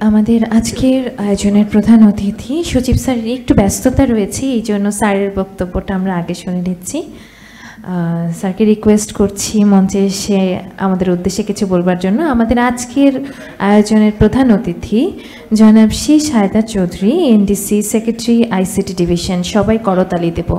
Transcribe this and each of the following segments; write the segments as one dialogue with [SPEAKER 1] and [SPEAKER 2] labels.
[SPEAKER 1] আমাদের আজকের আয়োজনের প্রধান অতিথি সচিব স্যারের একটু ব্যস্ততা রয়েছে, এই জন্য স্যারের বক্তব্যটা আমরা আগে শুনে নিচ্ছি। স্যারকে রিকোয়েস্ট করছি মঞ্চে এসে আমাদের উদ্দেশ্যে কিছু বলবার জন্য। আমাদের আজকের আয়োজনের প্রধান অতিথি জনাব she Saida Chowdhury, NDC secretary, ICT division. সবাই করতালি দেব।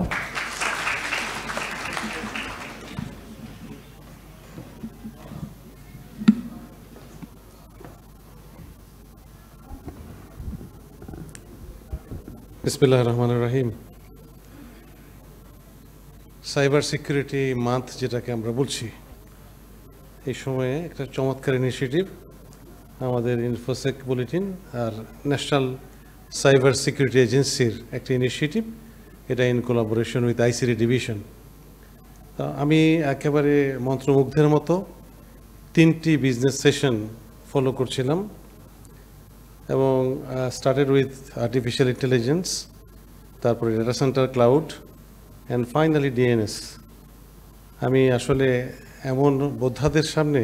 [SPEAKER 2] বিসমিল্লাহির রহমানির রহিম। সাইবার সিকিউরিটি মান্থ যেটাকে আমরা বলছি, এই সময়ে একটা চমৎকার ইনিশিয়েটিভ আমাদের ইনফোসেক বুলেটিন আর ন্যাশনাল সাইবার সিকিউরিটি এজেন্সির একটা ইনিশিয়েটিভ, এটা in collaboration with ICT division. আমি একেবারে মন্ত্রমুগ্ধের মতো 3টি বিজনেস সেশন ফলো করছিলাম এবং স্টার্টেড উইথ আর্টিফিশিয়াল ইন্টেলিজেন্স, তারপরে data centre, cloud, and finally DNS. আমি আসলে এমন বোদ্ধাদের সামনে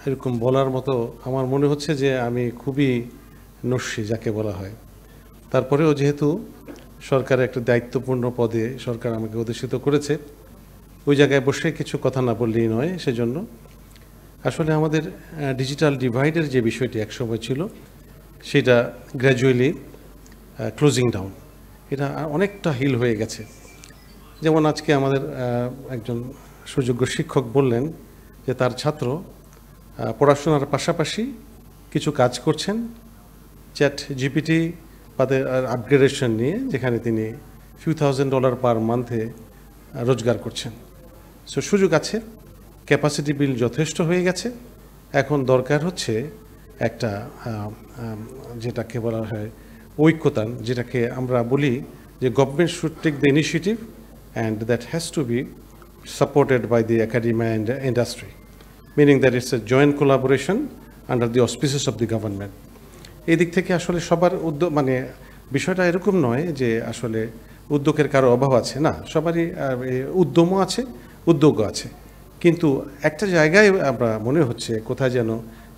[SPEAKER 2] এরকম বলার মতো আমার মনে হচ্ছে যে আমি খুবই নস্যি যাকে বলা হয়। তারপরেও যেহেতু সরকারের একটা দায়িত্বপূর্ণ পদে সরকার আমাকে অধিষ্ঠিত করেছে, ওই জায়গায় বসে কিছু কথা না বললেই নয়। সেজন্য আসলে আমাদের ডিজিটাল ডিভাইডের যে বিষয়টি একসময় ছিল, সেটা গ্র্যাজুয়ালি ক্লোজিং ডাউন, এটা অনেকটা হিল হয়ে গেছে। যেমন আজকে আমাদের একজন সুযোগ্য শিক্ষক বললেন যে তার ছাত্র পড়াশোনার পাশাপাশি কিছু কাজ করছেন চ্যাট জিপিটি তাদের আপগ্রেডেশন নিয়ে, যেখানে তিনি few $1000 পার মান্থে রোজগার করছেন। সো সুযোগ আছে, ক্যাপাসিটি বিল যথেষ্ট হয়ে গেছে। এখন দরকার হচ্ছে একটা যেটাকে বলা হয় ঐক্যতান, যেটাকে আমরা বলি যে government should take the initiative and that has to be supported by the academia and industry, meaning that it's a joint collaboration under the auspices of the government. এই দিক থেকে আসলে সবার উদ্যোগ, মানে বিষয়টা এরকম নয় যে আসলে উদ্যোগের কারো অভাব আছে, না, সবারই উদ্যমও আছে, উদ্যোগও আছে। কিন্তু একটা জায়গায় আমরা মনে হচ্ছে কোথায় যেন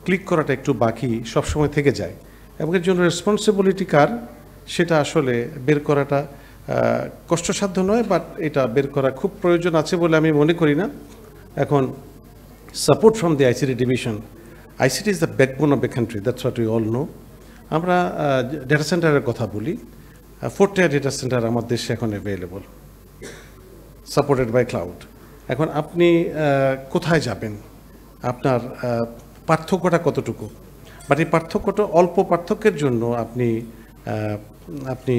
[SPEAKER 2] ক্লিক করাটা একটু বাকি সবসময় থেকে যায়, এবং এর জন্য রেসপন্সিবিলিটি কার সেটা আসলে বের করাটা কষ্টসাধ্য নয়, বাট এটা বের করা খুব প্রয়োজন আছে বলে আমি মনে করি না। এখন support from the ICT division, ICT is the backbone of the country, that's what we all know. আমরা ডেটা সেন্টারের কথা বলি, 4 tier ডেটা সেন্টার আমার দেশে এখন অ্যাভেলেবল, সাপোর্টেড বাই ক্লাউড। এখন আপনি কোথায় যাবেন, আপনার পার্থক্যটা কতটুকু, বাট এই পার্থক্যটা অল্প পার্থক্যের জন্য আপনি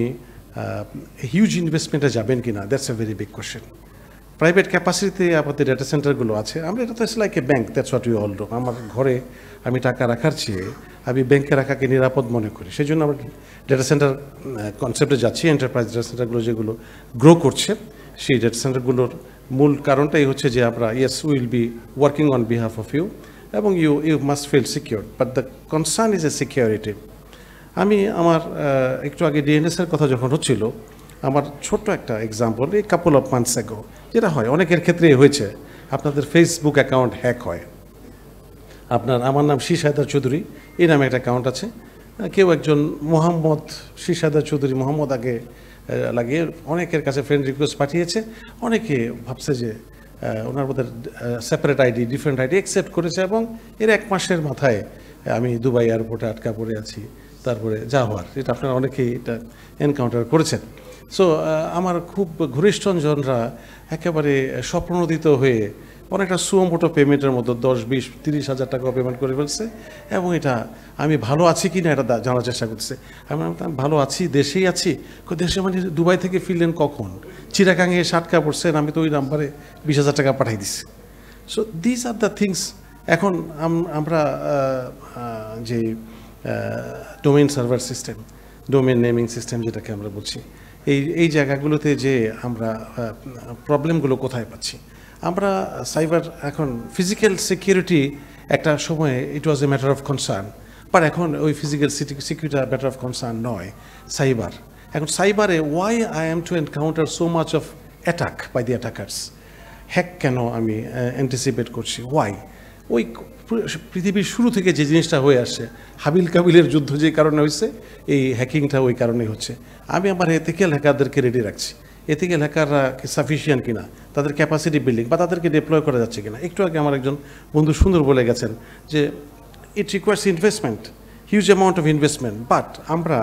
[SPEAKER 2] হিউজ ইনভেস্টমেন্টে যাবেন কি না, that's a very big question. Private ক্যাপাসিটিতে আমাদের ডেটা সেন্টারগুলো আছে, আমরা এটা তো it's like a bank, that's what you all know. আমার ঘরে আমি টাকা রাখার চেয়ে আমি ব্যাংকে রাখাকে নিরাপদ মনে করি, সেই জন্য আমরা ডেটা সেন্টার কনসেপ্টে যাচ্ছি। এন্টারপ্রাইজ ডেটা সেন্টারগুলো যেগুলো গ্রো করছে, সেই ডেটা সেন্টারগুলোর মূল কারণটাই হচ্ছে যে আমরা yes will be working on behalf of you, এবং you must feel secure, but the concern is a security. আমি আমার একটু আগে ডিএনএসের কথা যখন হচ্ছিল, আমার ছোট্ট একটা এক্সাম্পল, এই কাপল অফ মান্থস অ্যাগো যেটা হয় অনেকের ক্ষেত্রেই হয়েছে, আপনাদের ফেসবুক অ্যাকাউন্ট হ্যাক হয়। আমার নাম শি সায়দা চৌধুরী, এই নামে একটা অ্যাকাউন্ট আছে, কেউ একজন মোহাম্মদ শি সায়দা চৌধুরী মোহাম্মদ আগে লাগিয়ে অনেকের কাছে ফ্রেন্ড রিকোয়েস্ট পাঠিয়েছে। অনেকে ভাবছে যে ওনার মধ্যে separate ID, different ID accept করেছে, এবং এর 1 মাসের মাথায় আমি দুবাই এয়ারপোর্টে আটকা পড়ে আছি। তারপরে যা হওয়ার, এটা আপনারা অনেকেই এটা এনকাউন্টার করেছেন। সো আমার খুব ঘনিষ্ঠজনরা একেবারে স্বপ্নোদিত হয়ে অনেকটা সুমোটো পেমেন্টের মতো 10, 20, 30 হাজার টাকা পেমেন্ট করে ফেলছে, এবং এটা আমি ভালো আছি কি না এটা জানার চেষ্টা করছে। আমি ভালো আছি, দেশেই আছি। দেশে মানে দুবাই থেকে ফিরলেন কখন, চিরাকাঙে সাটকা পড়ছেন, আমি তো ওই নাম্বারে 20,000 টাকা পাঠাই দিছি। So this are the things. এখন আমরা যে domain server system, domain naming system যেটাকে আমরা বলছি, এই জায়গাগুলোতে যে আমরা প্রবলেমগুলো কোথায় পাচ্ছি, আমরা সাইবার এখন ফিজিক্যাল সিকিউরিটি একটা সময়ে it was a matter of concern, but এখন ওই physical security matter of concern নয়, সাইবার। এখন সাইবারে why I am to encounter so much of attack by the attackers, hack কেন আমি অ্যান্টিসিপেট করছি, ওয়াই? ওই পৃথিবীর শুরু থেকে যে জিনিসটা হয়ে আসছে, হাবিল কাবিলের যুদ্ধ যে কারণে হয়েছে, এই হ্যাকিংটা ওই কারণেই হচ্ছে। আমি আমার এথিক্যাল হ্যাকারদেরকে রেডি রাখছি। এথিক্যাল হ্যাকাররা সাফিসিয়েন্ট কিনা, তাদের ক্যাপাসিটি বিল্ডিং বা তাদেরকে ডিপ্লয় করা যাচ্ছে কিনা। একটু আগে আমার একজন বন্ধু সুন্দর বলে গেছেন যে it requires investment, huge amount of investment, but আমরা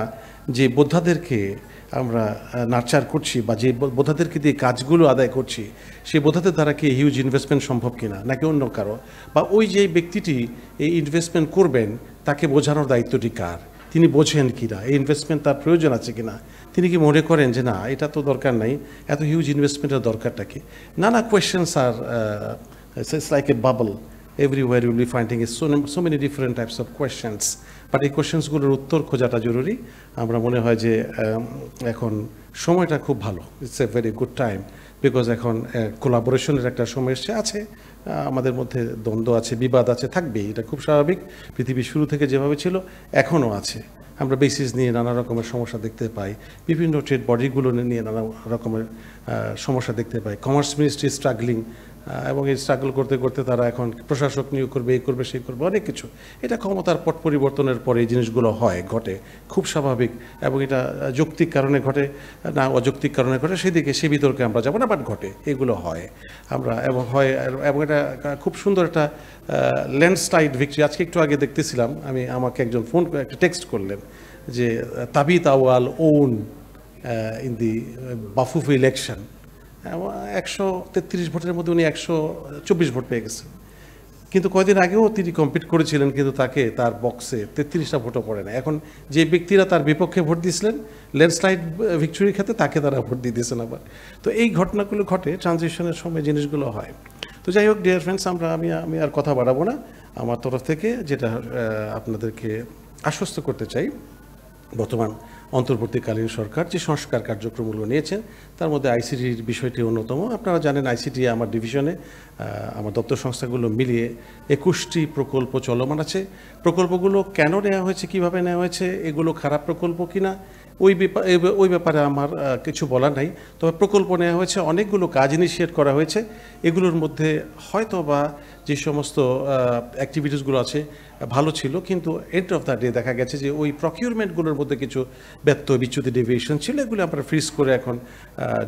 [SPEAKER 2] যে বোদ্ধাদেরকে আমরা নার্চার করছি বা যে বোদ্ধাদেরকে দিয়ে কাজগুলো আদায় করছি, সেই বোদ্ধাদের দ্বারা কি হিউজ ইনভেস্টমেন্ট সম্ভব কিনা, নাকি অন্য কারো, বা ওই যে ব্যক্তিটি এই ইনভেস্টমেন্ট করবেন তাকে বোঝানোর দায়িত্বটি কার, তিনি বোঝেন কিনা, এই ইনভেস্টমেন্ট তার প্রয়োজন আছে কিনা, তিনি কি মনে করেন যে না এটা তো দরকার নাই, এত হিউজ ইনভেস্টমেন্টের দরকারটা কি। নানা কোয়েশ্চেন্স আর it's like a bubble, everywhere you'll be finding is so many different types of questions, but এই কোয়েশ্চেন্সগুলোর উত্তর খোঁজাটা জরুরি। আমরা মনে হয় যে এখন সময়টা খুব ভালো, it's a very good time, because এখন কোলাবোরেশনের একটা সময় এসছে। আছে আমাদের মধ্যে দ্বন্দ্ব আছে, বিবাদ আছে, থাকবেই, এটা খুব স্বাভাবিক। পৃথিবীর শুরু থেকে যেভাবে ছিল এখনও আছে। আমরা বেসিস নিয়ে নানা রকমের সমস্যা দেখতে পাই, বিভিন্ন ট্রেড বডিগুলো নিয়ে নানা রকমের সমস্যা দেখতে পাই। কমার্স মিনিস্ট্রি স্ট্রাগলিং, এবং এই স্ট্রাগল করতে করতে তারা এখন প্রশাসক নিয়োগ করবে, এই করবে, সেই করবে, অনেক কিছু। এটা ক্ষমতার পট পরিবর্তনের পরে এই জিনিসগুলো হয়, ঘটে, খুব স্বাভাবিক। এবং এটা যৌক্তিক কারণে ঘটে না অযৌক্তিক কারণে ঘটে, সেদিকে সে বিতর্কে আমরা যাবো না, বাট ঘটে, এগুলো হয়। আমরা এবং হয়, এবং এটা খুব সুন্দর একটা ল্যান্ডস্লাইড ভিক্টরি। আজকে একটু আগে দেখতেছিলাম আমি, আমাকে একজন ফোন একটা টেক্সট করলেন যে তাবিত আওয়াল ওন ইন দি বাফুফ ইলেকশন, 133 ভোটের মধ্যে উনি 124 ভোট পেয়ে গেছেন। কিন্তু কয়েকদিন আগেও তিনি কম্পিট করেছিলেন, কিন্তু তাকে তার বক্সে 33টা ভোটও পড়ে না। এখন যে ব্যক্তিরা তার বিপক্ষে ভোট দিয়েছিলেন ল্যান্ডস্লাইড ভিক্টরির ক্ষেত্রে, তাকে তারা ভোট দিয়ে দিয়েছেন আবার। তো এই ঘটনাগুলো ঘটে, ট্রানজিশনের সময় জিনিসগুলো হয়। তো যাই হোক ডিয়ার ফ্রেন্ডস, আমি আর কথা বাড়াবো না। আমার তরফ থেকে যেটা আপনাদেরকে আশ্বস্ত করতে চাই, বর্তমান অন্তর্বর্তীকালীন সরকার যে সংস্কার কার্যক্রমগুলো নিয়েছেন তার মধ্যে আইসিটির বিষয়টি অন্যতম। আপনারা জানেন আইসিটি আমার ডিভিশনে, আমার দপ্তর সংস্থাগুলো মিলিয়ে 21টি প্রকল্প চলমান আছে। প্রকল্পগুলো কেন নেওয়া হয়েছে, কিভাবে নেওয়া হয়েছে, এগুলো খারাপ প্রকল্প কিনা ওই ব্যাপারে আমার কিছু বলার নাই। তবে প্রকল্প নেওয়া হয়েছে, অনেকগুলো কাজ ইনিশিয়েট করা হয়েছে। এগুলোর মধ্যে হয়তো বা যে সমস্ত অ্যাক্টিভিটিসগুলো আছে ভালো ছিল, কিন্তু এন্ড অফ দ্য ডে দেখা গেছে যে ওই প্রকিউরমেন্টগুলোর মধ্যে কিছু ব্যত্যয় বিচ্যুতি ডেভিয়েশন ছিল, এগুলো আমরা ফ্রিজ করে এখন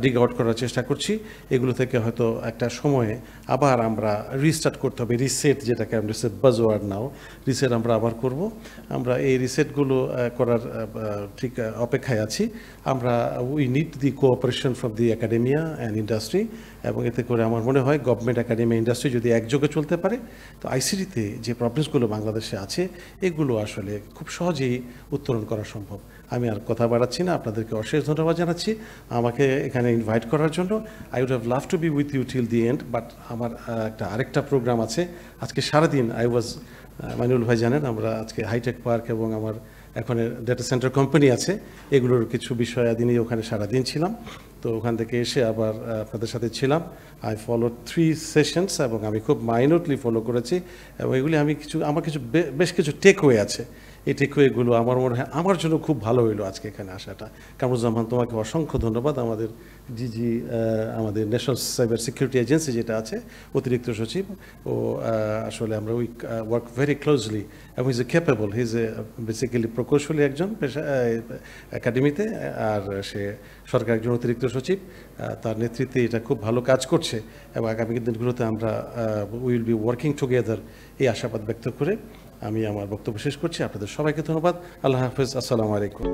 [SPEAKER 2] ডিগ আউট করার চেষ্টা করছি। এগুলো থেকে হয়তো একটা সময়ে আবার আমরা রিস্টার্ট করতে হবে, রিসেট, যেটাকে আমরা বাজওয়ার্ড নাও, রিসেট আমরা আবার করব। আমরা এই রিসেটগুলো করার ঠিক অপেক্ষায় আছি। আমরা we need the cooperation from the academia and industry, এবং এতে করে আমার মনে হয় গভর্নমেন্ট, একাডেমি, ইন্ডাস্ট্রি যদি একযোগে চলতে পারে, তো আইসিটিতে যে প্রবলেমসগুলো বাংলাদেশে আছে এগুলো আসলে খুব সহজেই উত্তরণ করা সম্ভব। আমি আর কথা বাড়াচ্ছি না, আপনাদেরকে অশেষ ধন্যবাদ জানাচ্ছি আমাকে এখানে ইনভাইট করার জন্য। I would have love to be with you till the end, but আমার আরেকটা প্রোগ্রাম আছে আজকে সারাদিন। মাইনুল ভাই জানেন আমরা আজকে হাইটেক পার্ক এবং আমার এখন ডেটা সেন্টার কোম্পানি আছে, এগুলোর কিছু বিষয়াদি নিয়ে ওখানে সারাদিন ছিলাম। তো ওখান থেকে এসে আবার আপনাদের সাথে ছিলাম। আই ফলো 3 সেশনস, এবং আমি খুব মাইনরলি ফলো করেছি, এবং এগুলি আমার বেশ কিছু টেক ওয়ে আছে। এই টেক ওয়েগুলো আমার মনে হয় আমার জন্য খুব ভালো হইলো আজকে এখানে আসাটা। কামরুজ্জামান, তোমাকে অসংখ্য ধন্যবাদ। আমাদের ডিজি, আমাদের ন্যাশনাল সাইবার সিকিউরিটি এজেন্সি যেটা আছে, অতিরিক্ত সচিব, ও আসলে আমরা উই ওয়ার্ক ভেরি ক্লোজলি, এবং is a capable, he is a basically প্রকৌশলী একজন একাডেমিতে, আর সে সরকার একজন অতিরিক্ত সচিব। তার নেতৃত্বে এটা খুব ভালো কাজ করছে, এবং আগামী দিনগুলোতে আমরা উইল বি ওয়ার্কিং টুগেদার, এই আশাবাদ ব্যক্ত করে আমি আমার বক্তব্য শেষ করছি। আপনাদের সবাইকে ধন্যবাদ। আল্লাহ হাফেজ, আসসালামু আলাইকুম।